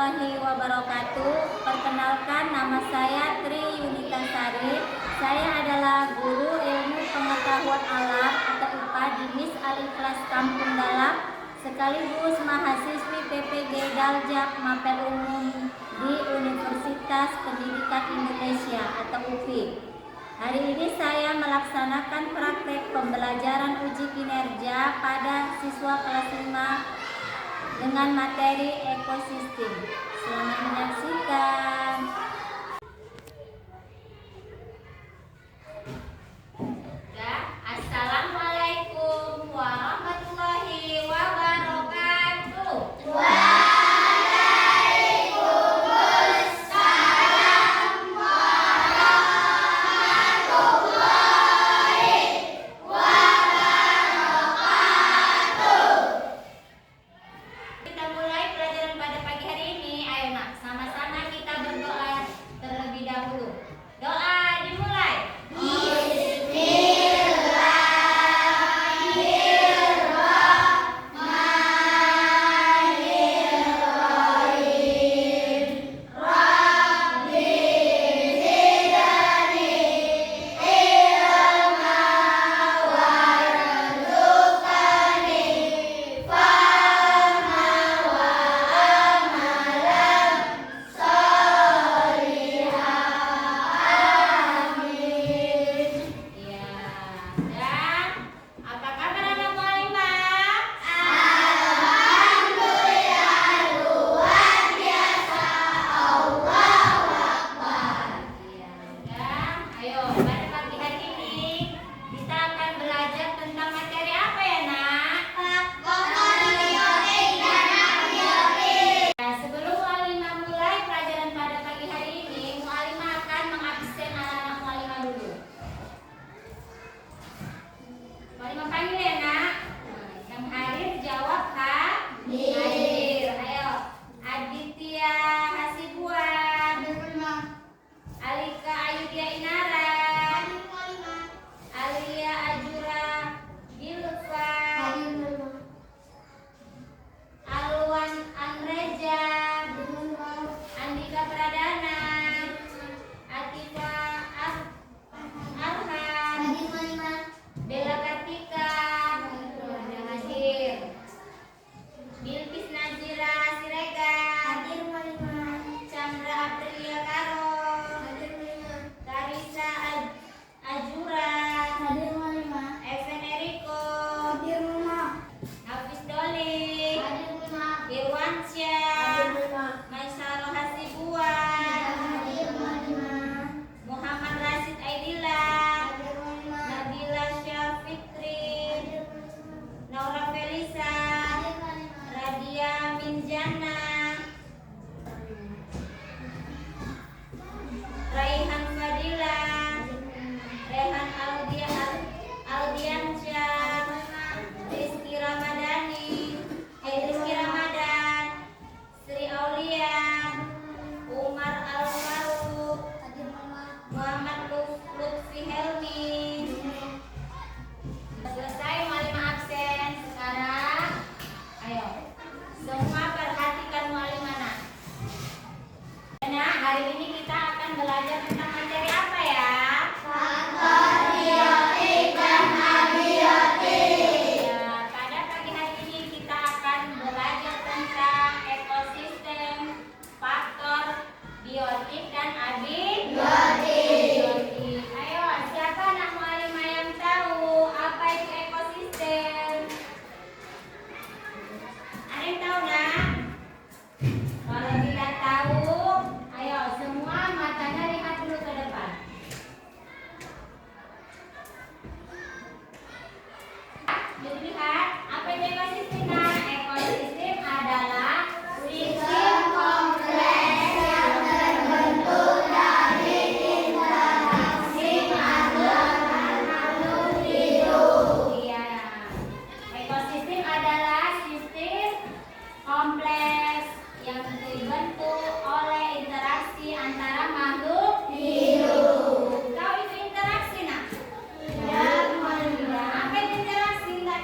warahmatullahi wabarakatuh. Perkenalkan, nama saya Tri Yunitasari. Saya adalah guru ilmu pengetahuan alam atau IPA di MIS Al-Ikhlas Kampung Dalam, sekaligus mahasiswi PPG Daljak Mapel Umum di Universitas Pendidikan Indonesia atau UPI. Hari ini saya melaksanakan praktek pembelajaran uji kinerja pada siswa kelas 5 dengan materi ekosistem. Selamat menyaksikan. Assalamualaikum warahmatullahi wabarakatuh.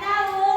Tahu?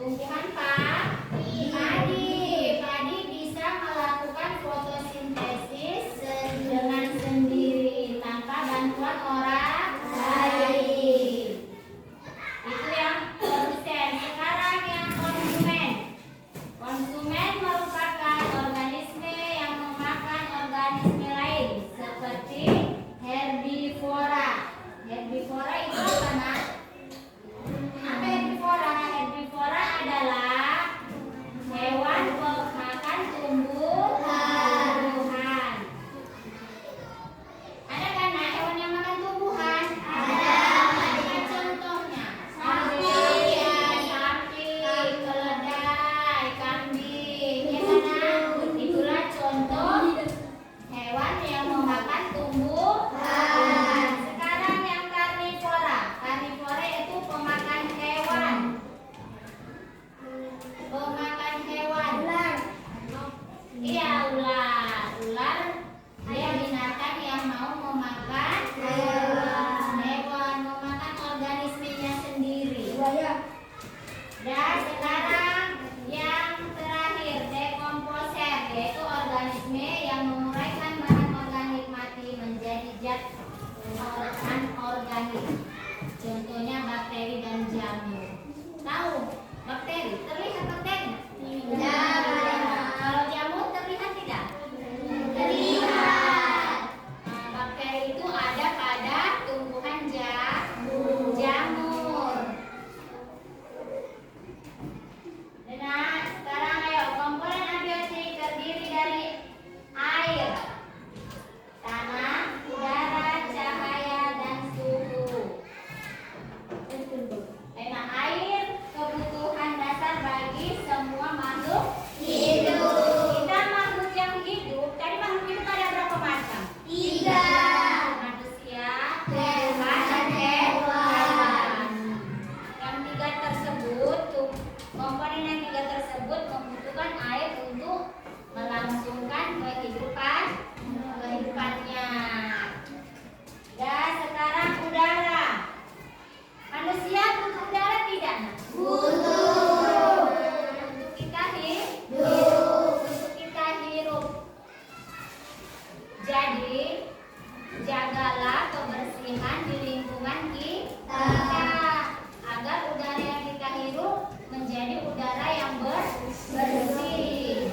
Tumbuhan padi bisa melakukan fotosintesis dengan sendiri tanpa bantuan orang lain. Itu yang produsen. Sekarang yang konsumen. Konsumen merupakan organisme yang memakan organisme lain seperti herbivora. Herbivora itu apa, Nak? Apa herbivora? Herbivora adalah hewan pemakan tumbuhan. Ada kan, Nak, hewan yang makan tumbuhan? Ada. Ada contohnya. Sapi, keledai, kambing. Ya kan, Nak? Itulah contoh hewan yang memakan tumbuhan. Sekarang yang karnivora. Karnivora itu pemakan hewan. Pemakan hewan. Iya, ular. Ular dia binatang yang mau memakan hewan, memakan organismenya sendiri. Dan sekarang yang terakhir, dekomposer, yaitu organisme yang menguraikan bahan organik mati menjadi zat anorganik. Contohnya bakteri dan jamur. Tahu bakteri? Terlihat bakteri? Tidak. Kalau jamur terlihat tidak? Terlihat. Bakteri itu ada pada tumbuhan jamur. Nah, sekarang ayo, komponen abiotik terdiri dari air, tanah, udara, cahaya, dan suhu. Nah, air kebutuhan dasar bagi semua makhluk hidup. Kita makhluk yang hidup, tadi makhluk hidup ada berapa macam? 3. Manusia, hewan, dan hewan. Yang 3 tersebut, komponen yang 3 tersebut membutuhkan air untuk melangsungkan kehidupannya. Dan sekarang udara. Manusia butuh udara tidak? Butuh. Untuk kita hidup. Jadi jagalah kebersihan di lingkungan kita agar udara yang kita hirup menjadi udara yang bersih.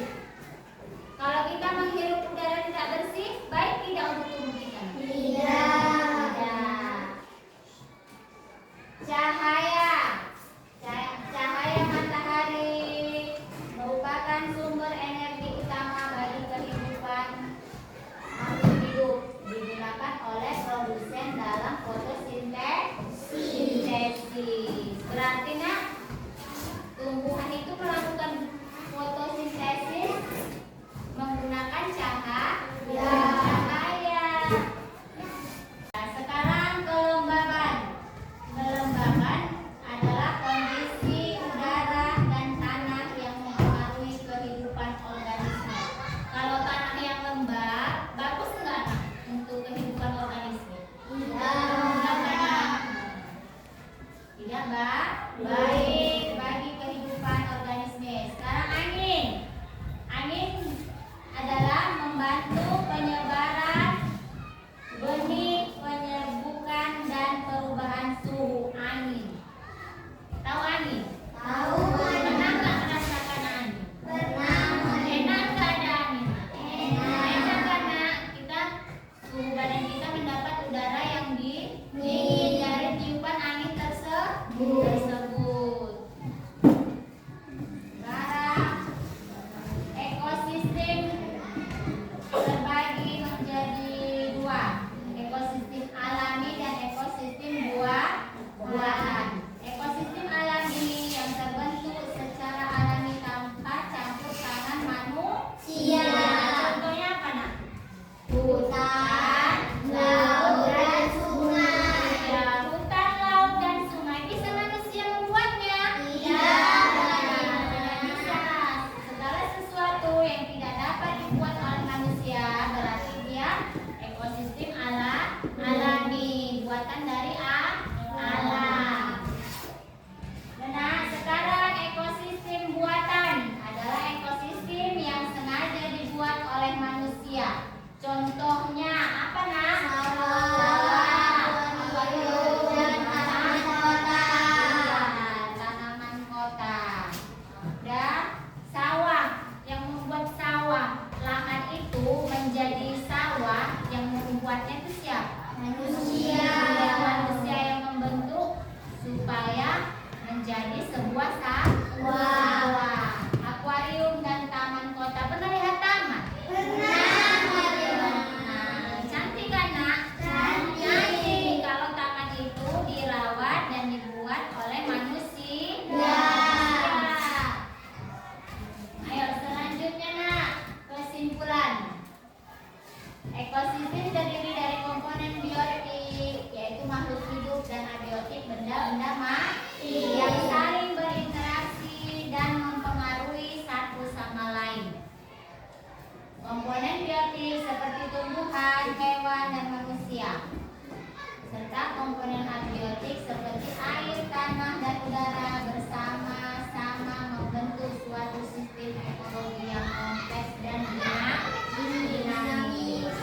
Kalau kita menghirup udara tidak bersih, baik tidak untuk tubuh kita? Tidak. Cahaya matahari merupakan sumber energi utama bagi kehidupan makhluk hidup, digunakan oleh produsen dalam fotosintesis. Berarti, Nak, tumbuhan itu melakukan fotosintesis menggunakan cahaya. Nah, sekarang kelembaban. Kelembaban adalah kondisi udara dan tanah yang mempengaruhi kehidupan organisme. Kalau tanah yang lembab, bagus enggak untuk kehidupan organisme? Tidak, Mbak. Baik bagi kehidupan organisme. Sekarang angin. Angin adalah membantu penyebaran benih, penyerbukan, dan perubahan suhu angin. Tahu angin? Tahu. Pernah nggak merasakan angin? Pernah. Enak nggak ada angin? Enak karena kita suhu badan kita mendapat udara yang dingin dari tiupan angin tersebut. Sekarang ekosistem terbagi menjadi 2, ekosistem alami dan ekosistem buah-buahan. Ekosistem alami yang terbentuk secara alami tanpa campur tangan manusia. Contohnya apa, Nak? Hutan, laut, dan sungai. Ya, hutan, laut, dan sungai bisa manusia menjadi sebuah sawah, akuarium dan taman kota. Pernah lihat taman? Nah, cantik kan nak? Cantik. Kalau taman itu dirawat dan dibuat oleh manusia. Ayo selanjutnya nak, kesimpulan. Ekosistem terdiri dari komponen biotik, yaitu makhluk hidup, dan abiotik, benda-benda mati yang saling berinteraksi dan mempengaruhi satu sama lain. Komponen biotik seperti tumbuhan, hewan, dan manusia, serta komponen abiotik seperti air, tanah, dan udara bersama-sama membentuk suatu sistem ekologi yang kompleks dan dinamis.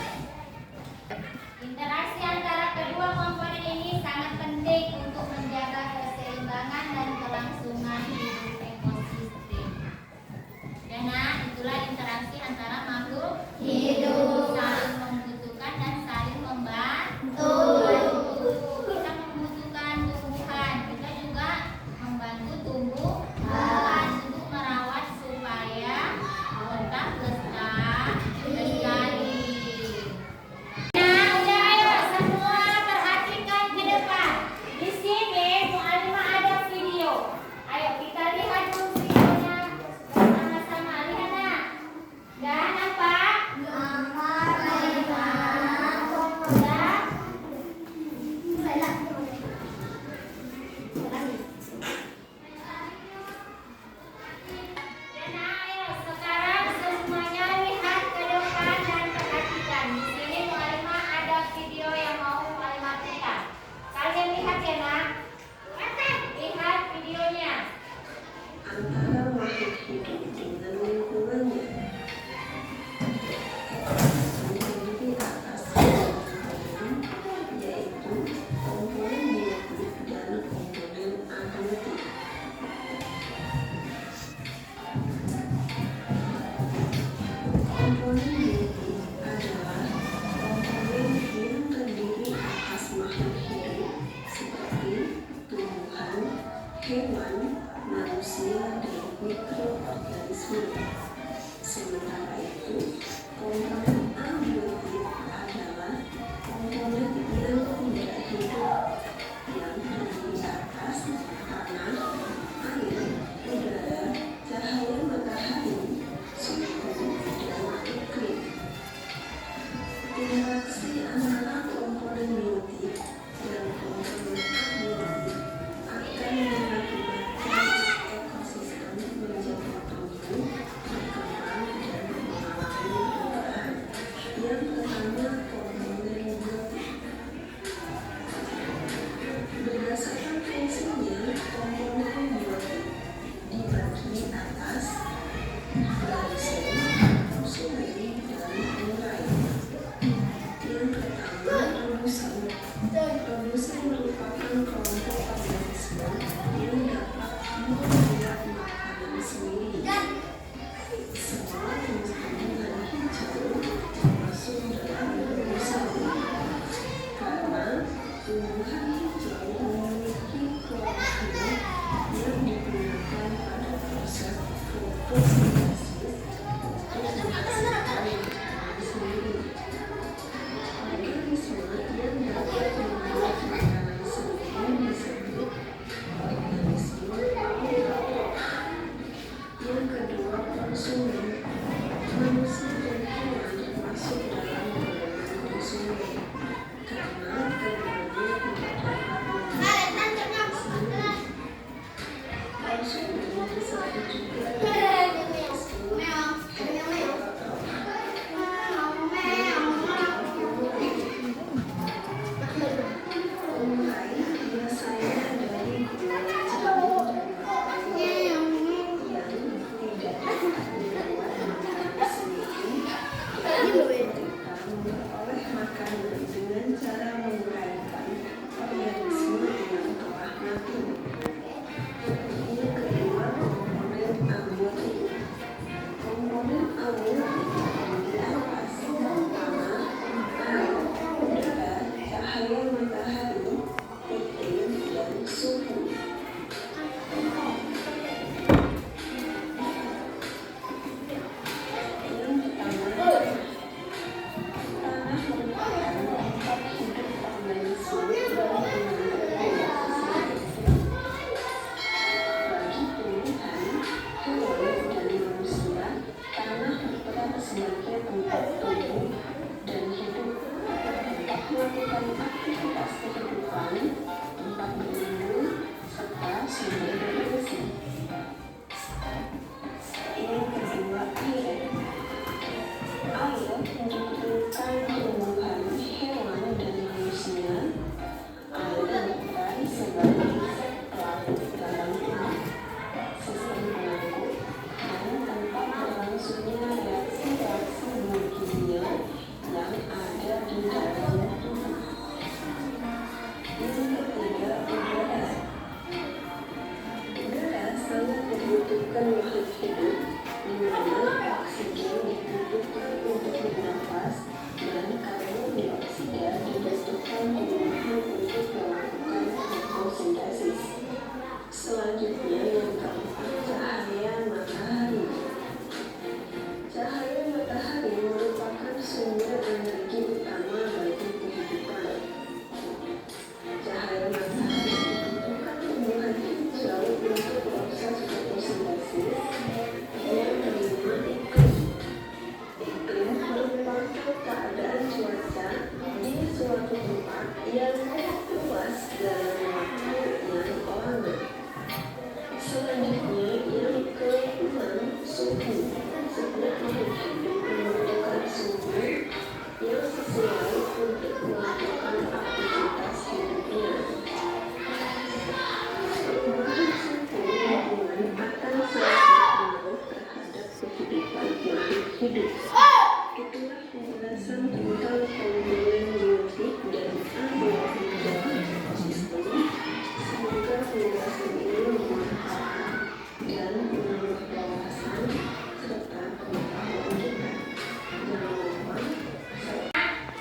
Interaksi antara kedua komponen ini sangat penting untuk menjaga keseimbangan dan kelangsungan hidup ekosistem. Dan itulah interaksi antara makhluk hidup, saling membutuhkan dan saling membantu. Kita membutuhkan tumbuhan, kita juga membantu tumbuhan untuk merawat supaya tetap lestari. Hewan, manusia, dan mikroorganisme. Sementara itu, komponen abiotik adalah komponen yang tidak hidup yang terdiri atas tanah, air, udara, cahaya matahari, suhu, dan iklim. Interaksi antara komponen biotik dan komponen abiotik akan mengakibatkan ekosistem menjadi tumbuh, berkembang, dan mengalami perubahan. Yang pertama, komponen biotik. sumber berfungsi. Yang kedua, air. Air menentukan tumbuhan, hewan, dan manusia. Air berperan sebagai zat pelaruh dalam tubuh, sistem pengangkut, dan tempat berlangsungnya reaksi-reaksi biokimia yang ada di dalam tubuh. Yang ketiga, udara. Udara sangat dibutuhkan makhluk hidup, di mana oksigen dibutuhkan untuk bernafas dan karbon dioksida dibutuhkan tumbuhan untuk melakukan fotosintesis. Selanjutnya yang keempat, cahaya matahari. Cahaya matahari merupakan sumber energi utama bagi kehidupan. Cahaya matahari dibutuhkan tumbuhan hijau untuk proses fotosintesis. Yang kelima, iklim. Iklim merupakan keadaan cuaca di suatu tempat yang luas dalam waktu yang lama. Selanjutnya yang keenam, suhu. Setiap makhluk hidup membutuhkan suhu yang sesuai untuk melakukan aktivitas hidupnya. Perubahan suhu lingkungan akan sangat berpengaruh terhadap kehidupan makhluk hidup. Itulah penjelasan tentang komponen biotik dan abiotik ekosistem. Semoga penjelasan ini bermanfaat dan menambah wawasan serta pengetahuan kita. Jangan lupa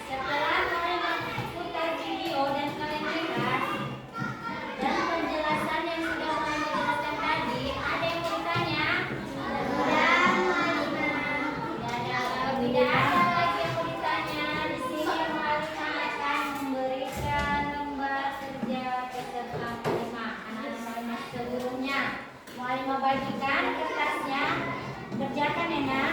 Setelah kalian putar video dan kalian lihat dan penjelasan yang sudah kalian jelaskan tadi, ada yang mau ditanya? Tidak ada lagi yang mau ditanya. Di sini Malina akan memberikan lembar kerja peserta penerimaan anak Malina seluruhnya. Malina bagikan kertasnya, kerjakan ya nak.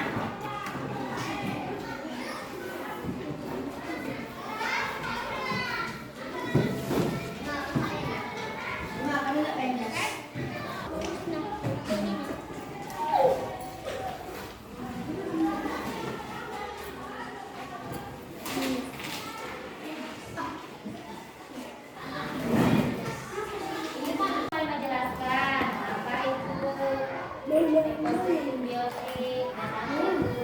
Malina jelaskan apa itu ekosistem biotik dan apa itu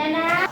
Dadah.